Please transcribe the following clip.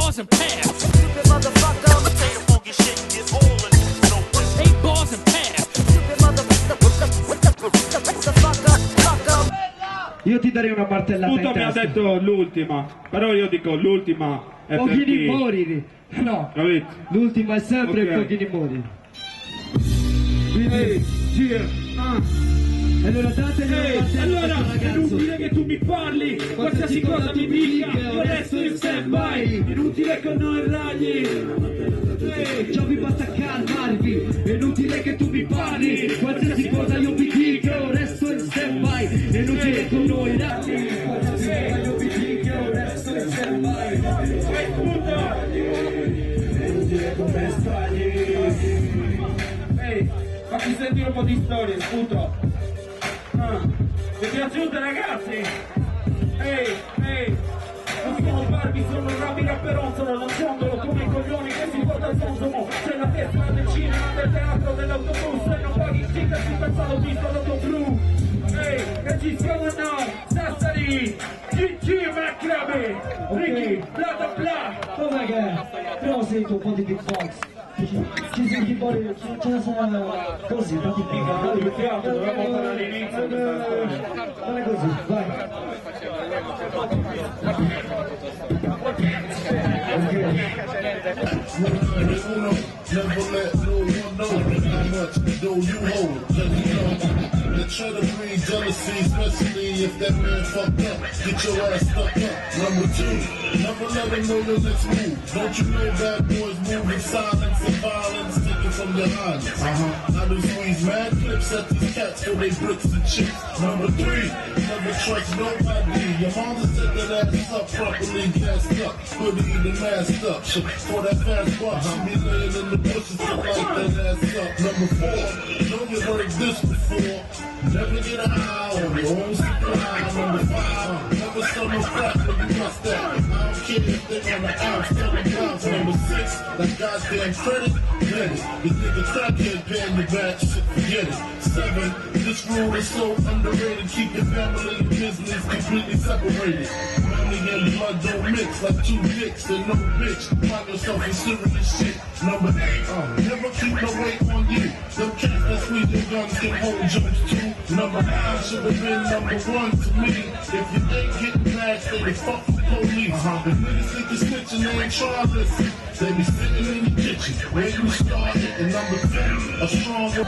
bars and pass. Stupid motherfucker. Say the funky shit and get all in it. No way. 8 bars and pass. Stupid motherfucker. Io ti darei una martellata Tutto in mi ha testa. detto l'ultima, però io dico l'ultima è per Pochini chi... moriri. No, Capito? l'ultima è sempre Ok. pochini moriri. Quindi, allora dategli una martellata Allora, a questo è ragazzo. inutile che tu mi parli, qualsiasi cosa mi dica, io resto in stand-by, inutile che non ragli. Già vi basta calmarvi, è inutile che tu mi parli, qualsiasi cosa io vi dico, resto in stand-by, è inutile con noi raggi, qualsiasi cosa io vi dico, resto in stand-by. È inutile come sbagli. Ehi, fammi sentire un po' di storie, sputo. Vi è piaciute ragazzi? Ehi, non sono Barbie, sono Ravi Rapperonzolo, non ciondolo come i coglioni che si porta al sonsomo. C'è la testa del cinema, del teatro, dell'autobus, se non paghi sticker si pensa all'autista d'autoblu. Ehi, che ci siamo noi, Sassari, GG Macrabe, Ricky, bla bla bla. Com'è che però sento un po' di beatbox, ci senti fuori, ce la sarà così, un po' di beatbox. Dovevamo fare all'inizio questa storia. Non è così, vai. Never let no one know how much dough you hold. Cause you know that try to breed jealousy, especially if that man fucked up. Get your ass stuck up. Number 2, never let them know your next move. Don't you know bad boys move in silence and violence, taken from their eyes. I do squeeze mad clips at these cats for they bricks and chips. Number 3, never trust nobody. Your mama set that ass up properly, gassed up, hoodie the masked up. For that fast buck, she be laying in the bushes to light that ass up. Number 4, know you heard this before. Never get a high on your own supply. Number 5, never sell no crap when you must that. I don't care if they on the outs, tell them bounce. Number 6, that goddamn credit, get it. This nigga crackhead paying you back, shit, forget it. 7, this rule is so underrated. Keep your family and business completely separated. Family and blood don't mix like 2 dicks and no bitch. Find yourself in serious shit. Number 8, never keep no weight on you. Them cats that squeeze your guns can hold jokes too. Number 9 should have been number 1 to me. If you ain't getting back, stay the fuck with police. If niggas think you're snitching, they ain't trying to listen. They be sitting in the kitchen, waiting to start it. And number 10, a stronger.